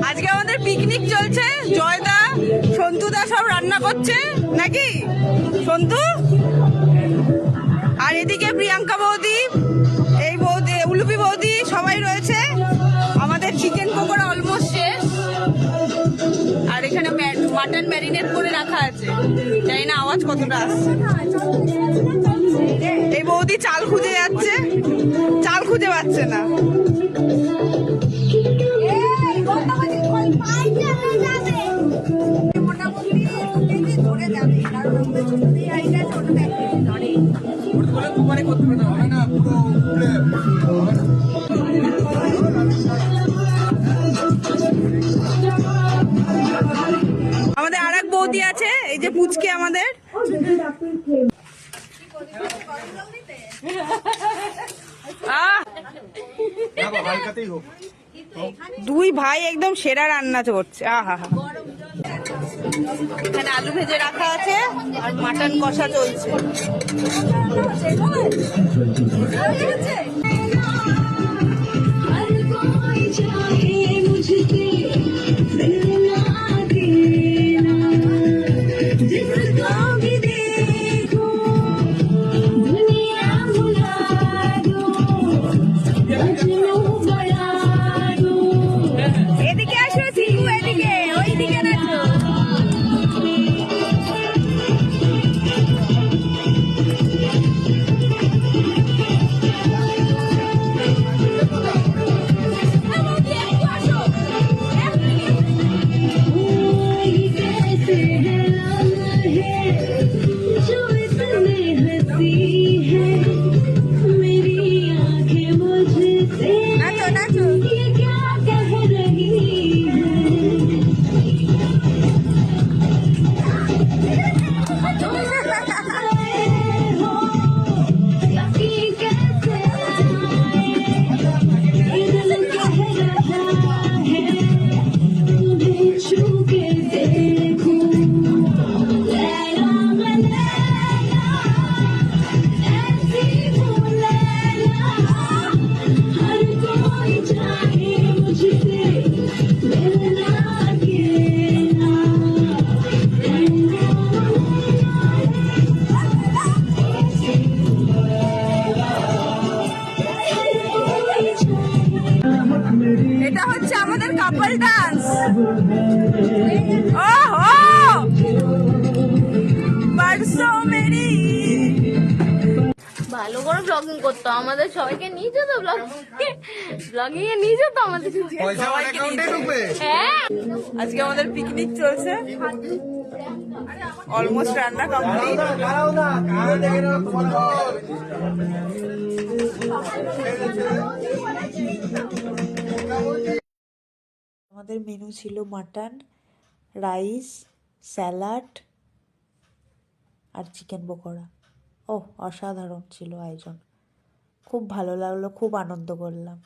আজকে আমাদের পিকনিক চলছে। জয়দা, সন্তুদা সব রান্না করছে নাকি সন্তু? আর এদিকে প্রিয়াঙ্কা বৌদি, এই বৌদি, উলুপি বৌদি সবাই রয়েছে। আমাদের চিকেন পকোড়া অলমোস্ট শেষ। আর এখানে মাটন ম্যারিনেট করে রাখা আছে, জানি না আওয়াজ কতটা আসছে। এই বৌদি চাল খুঁজে যাচ্ছে, চাল খুঁজে পাচ্ছে না। আমাদের আর এক বৌদি আছে, এই যে পুচকে আমাদের। দুই ভাই একদম সেরা রান্না করছে। আহা হা, এখানে আলু ভেজে রাখা আছে আর মাটন কষা চলছে। এদিকে আসো সিকু, এদিকে, ওইদিকে নাচো। এটা হচ্ছে আমাদের কাপল ডান্স। ওহো, বারসো মেরি। ভালো করে ব্লগিং করতো, আমাদের সবাইকে নিয়ে যেত ব্লগিং এ নিয়ে যেত আমাদের। হ্যাঁ, আজকে আমাদের পিকনিক চলছে, অলমোস্ট রান্না কমপ্লিট। আমাদের মেনু ছিল মাটন, রাইস, স্যালাড আর চিকেন পকোড়া। ও, অসাধারণ ছিল আয়োজন, খুব ভালো লাগলো, খুব আনন্দ করলাম।